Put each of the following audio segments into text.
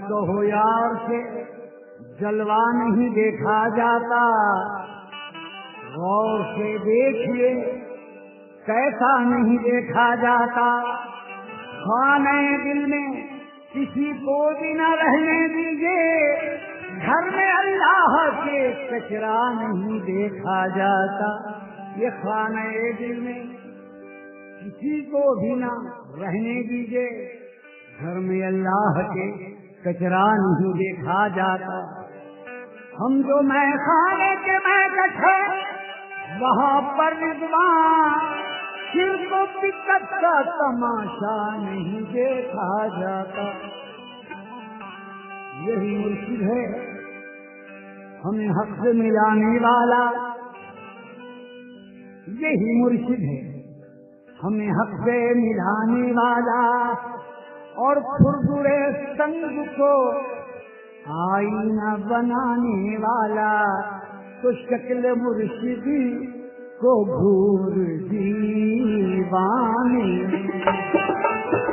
कहो यार से जलवा नहीं देखा जाता, गौर से देखिए कैसा नहीं देखा जाता। खाने दिल में किसी को भी न रहने दीजिए, घर में अल्लाह के कचरा नहीं देखा जाता। ये खाने दिल में किसी को भी न रहने दीजिए, घर में अल्लाह के कचरा नहीं देखा जाता। हम जो मैं खाने के मैं कटे वहाँ पर रिज़वान, फिर तो दिक्कत का तमाशा नहीं देखा जाता। यही मुर्शिद है हमें हक से मिलाने वाला, यही मुर्शिद है हमें हक से मिलाने वाला, और फुरफुरे संग को आईना बनाने वाला। तो शक्ल मुर्शिदी को भूल दीवाने,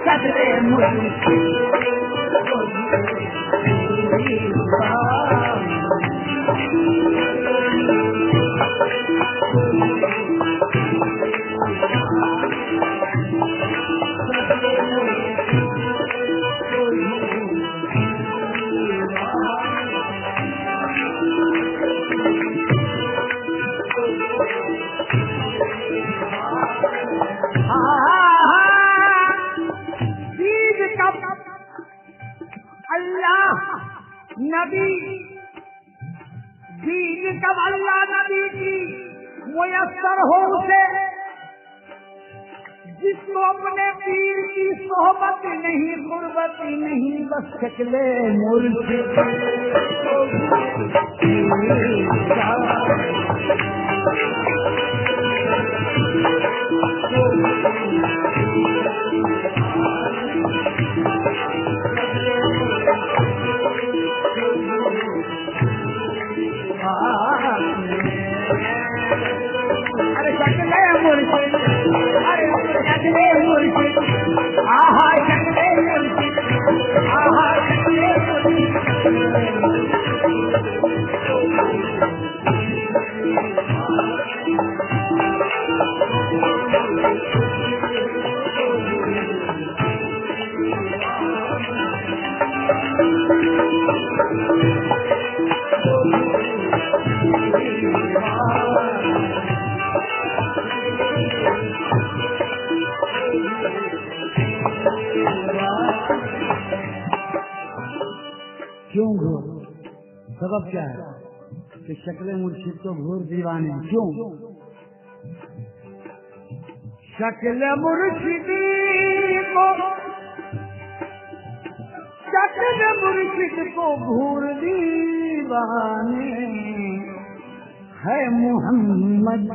शक्ल मुर्शिदी को भूल दीवाने। अल्लाह नबी दीन कब अल्लाह नबी की मुयस्सर हो उसे, जिसको अपने पीर की सोहबत नहीं, गुर्बत नहीं, बस शक्ले मुर्शिद अरे शक्ले मुर्शिद, अरे शक्ले मुर्शिद, आहा शक्ले मुर्शिद, आहा शक्ले मुर्शिद। क्यों घोर? सबब क्या है कि शक्ल मुर्शिद को घोर दीवाने क्यों? शक्ल मुर्शिदी को, शक्ल मुर्शिद को घोर दीवाने है मोहम्मद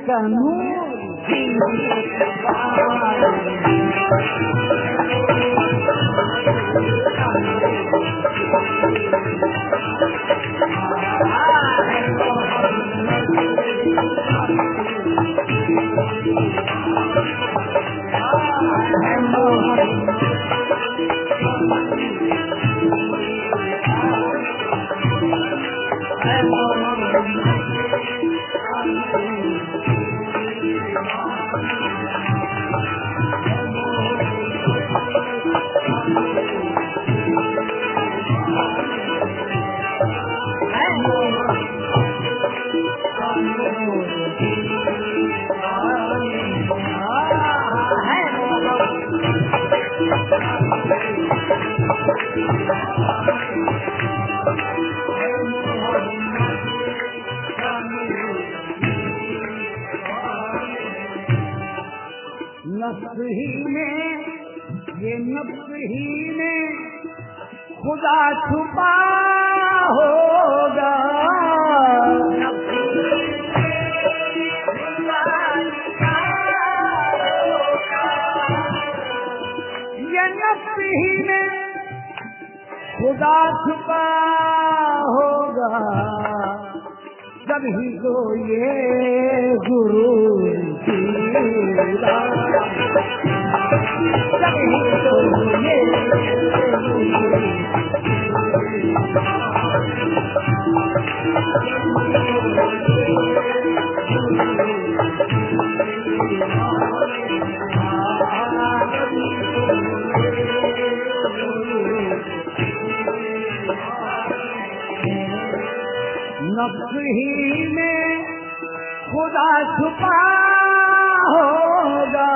का नूर। नफ्स ही में, ये नफ्स ही में खुदा छुपा होगा। ये नफ्स ही में खुदा छुपा होगा, जब ही को ये गुरु जब ही तो ये नफ्स ही में खुदा छुपा होगा,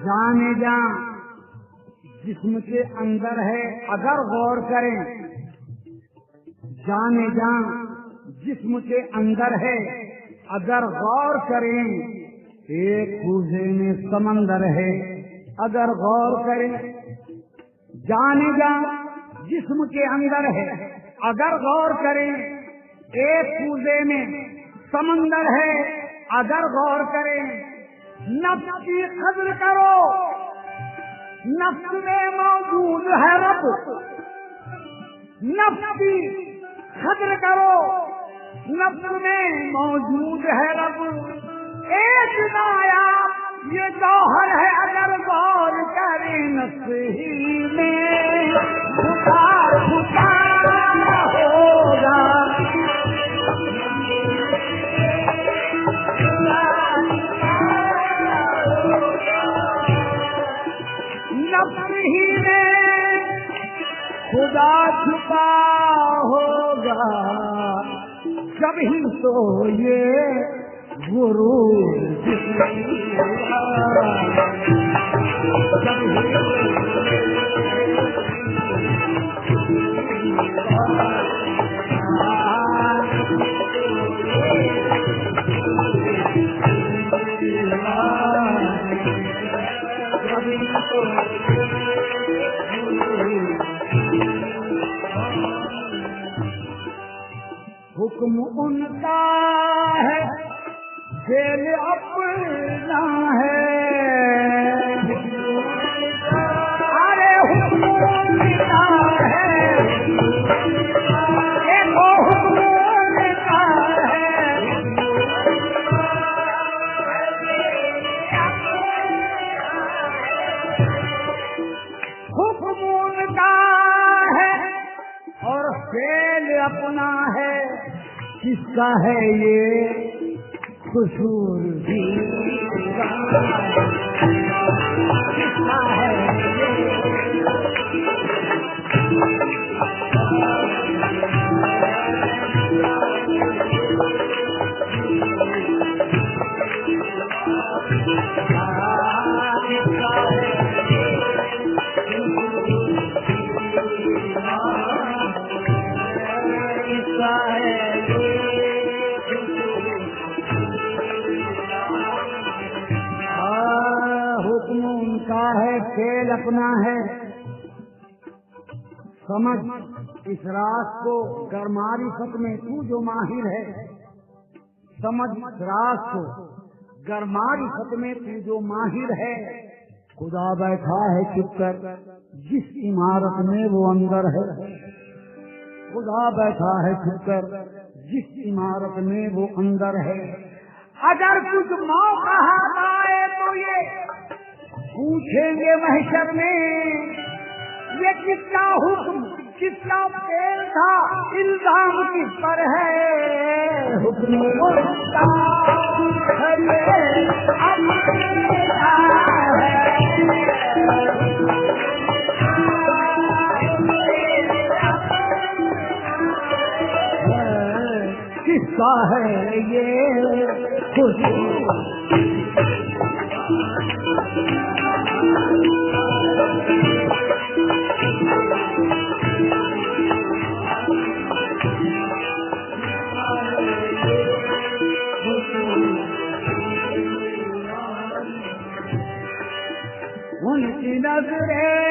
जाने जा जिस्म के अंदर है अगर गौर करें, जाने जा जिस्म के अंदर है अगर गौर करें, एक कूजे में समंदर है अगर गौर करें, जाने जा जिस्म के अंदर है अगर गौर करें, एक कूजे में समंदर है अगर गौर करें, नफ्स की कद्र करो, नफ्स में मौजूद है रब, नफ्स की कद्र करो, नफ्स में मौजूद है रब, एक नायाब ये जौहर है अगर गौर करें, नफ्स ही में छुपा छुपा होगा, नफ्स ही में खुदा छुपा होगा, जब ही तो ये गुरूर हुक्म उनका है, खेल अपना है, अरे हुक्म उनका है, देखो हुक्म उनका है, हुक्म उनका है और खेल अपना है, किसका है ये कसूर भी, किसका है हुक्म उनका है, खेल अपना है, समझ इस राज को गरमारिफत में तू जो माहिर है, समझ इस राज को गरमारिफत में तू जो माहिर है, खुदा बैठा है चुप कर जिस इमारत में वो अंदर है, खुदा बैठा है चुप कर जिस इमारत में वो अंदर है, अगर कुछ मौका आए तो ये पूछेंगे महशर में, ये किसका हुक्म किसका फेल था, इल्जाम किस पर है, हुक्म उसका किसका है ये खुशी, उनकी नजरें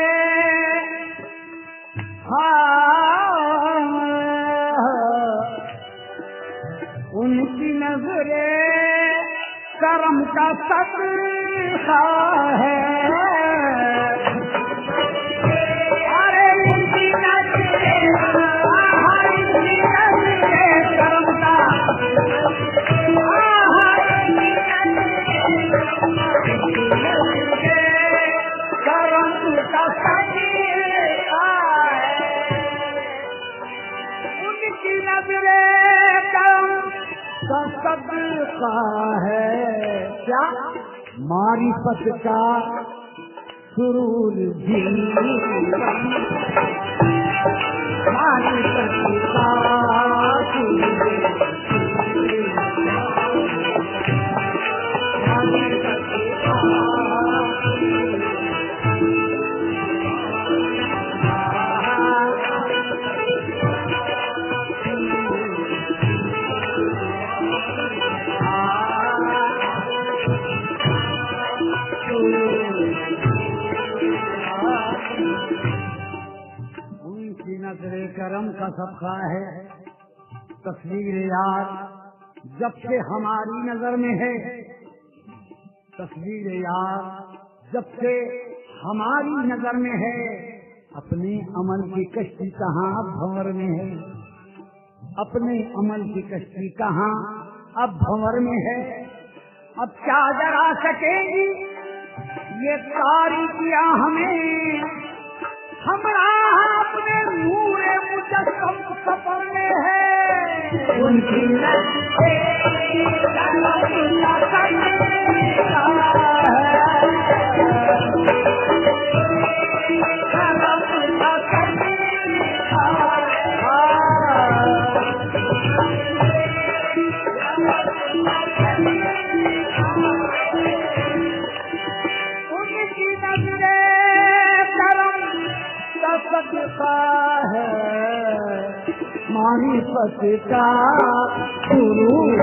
उनकी नजरें करम का सदका है, अरे उनकी क्या मारिफत का सुरूर जी, मारिफत का नजरे करम का सबका है। तस्वीर यार जब से हमारी नजर में है, तस्वीर यार जब से हमारी नजर में है, अपने अमल की कश्ती कहाँ अब भंवर में है, अपने अमल की कश्ती कहाँ अब भंवर में है। अब क्या जरा सकेगी ये तारीकियां हमें, हमरा अपने नूरे मुजस्सम सफर में है। उनकी सदका है मारिफत का सुरूर,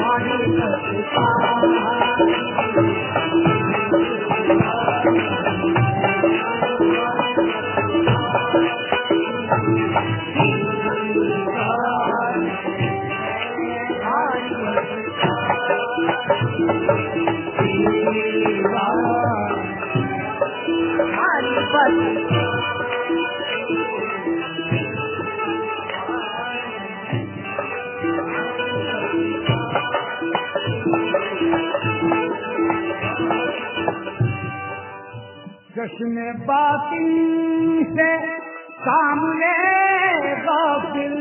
मारिफत का जश्न बातिन से सामने गाफिल,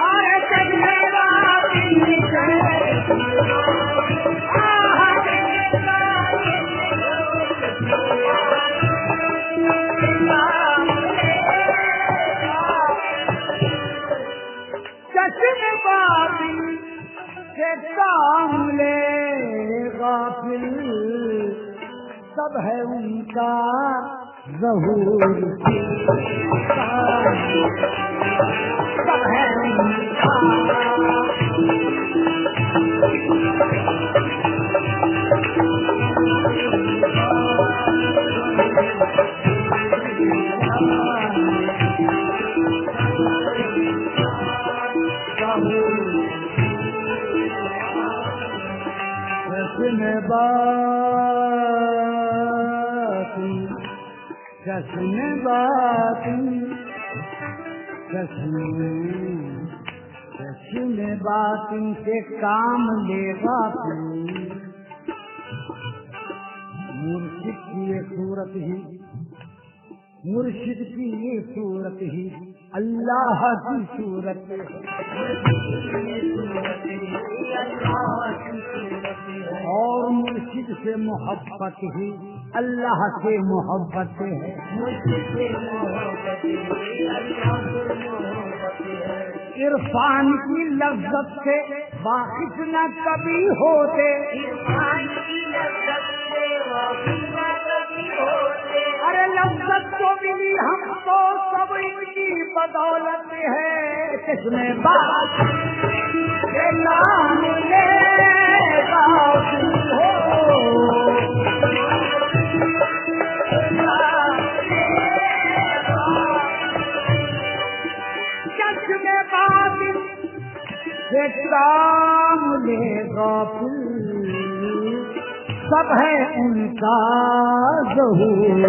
आए जश्न बातिन से सामने गाफिल, सब है उनका ज़हूर, सब है उनका जश्न बातिन से काम लेगा मुर्शिद की ये सूरत ही, मुर्शिद की ये सूरत ही अल्लाह की सूरत है। और मुर्शिद से मोहब्बत ही अल्लाह से मोहब्बत है। इरफान की लज्जत से वाकिफ न कभी होते, अरे लज्जत तो मिली हमको सब इनकी बदौलत है। किसने बात के नाम लेगा हो, काम लेगा सब है उनका ज़हूर।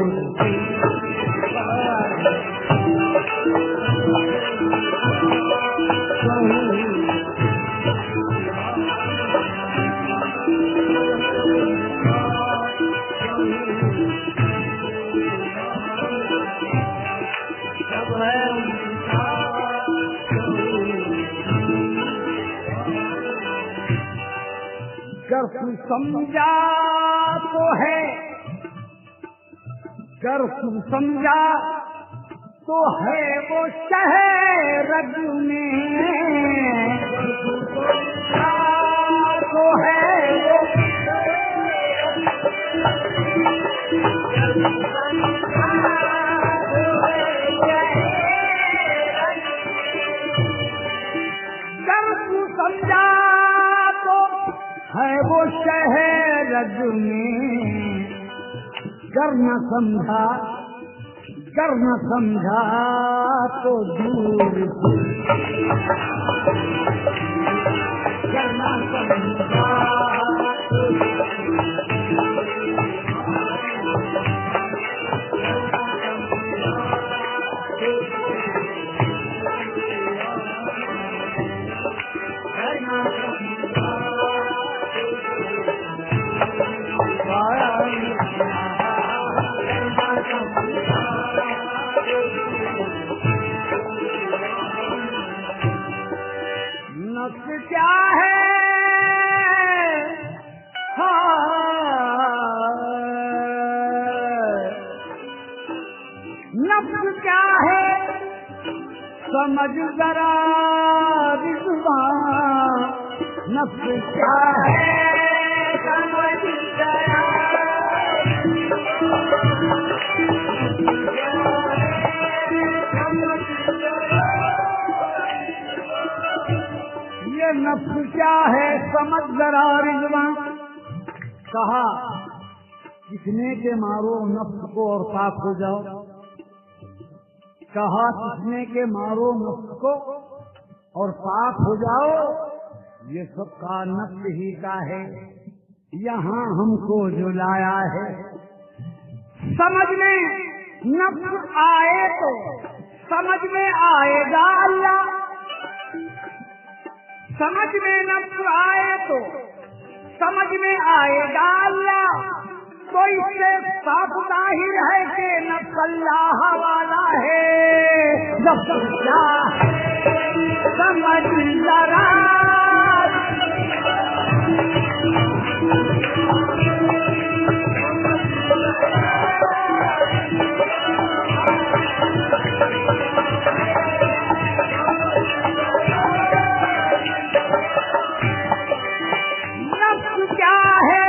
सब है उनका गर तू समझा तो है, गर तू समझा तो है वो शहर रग में, तो है वो गर तू समझा तो है वो शहर रग में, गर न समझा, गर न समझा तो दूर से, गर न समझा नफ्स क्या है, नफ्स क्या है समझ जरा रिज़वान, नफ्स क्या है समझ जरा, ये नफ्स क्या है समझ जरा रिज़वान। कहा किसने के मारो नफ्स को और पाक हो जाओ, कहा किसने के मारो नफ्स को और पाक हो जाओ, ये सब का नफ्स ही का है, यहाँ हमको जो लाया है। समझ में नफ्स आए तो समझ में आएगा अल्लाह, समझ में नफ्स आए तो समझ में आएगा अल्लाह, तो इससे साफ जाहिर है कि नफ्स अल्लाह वाला है। नफ्स क्या समझ जरा, नफ्स क्या है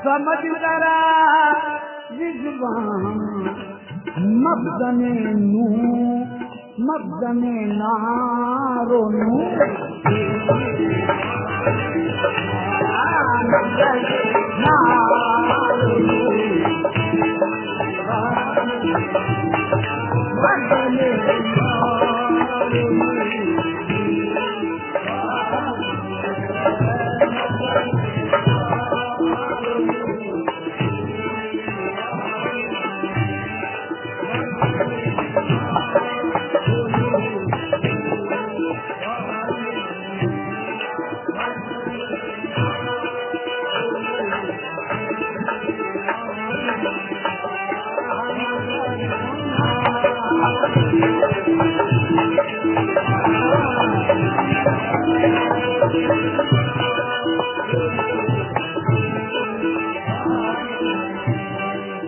समझ जरा रिज़वान, मखदमे नू मखदमे नारो नू,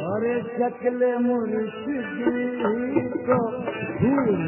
अरे शक्ल मुर्शिदी को भूल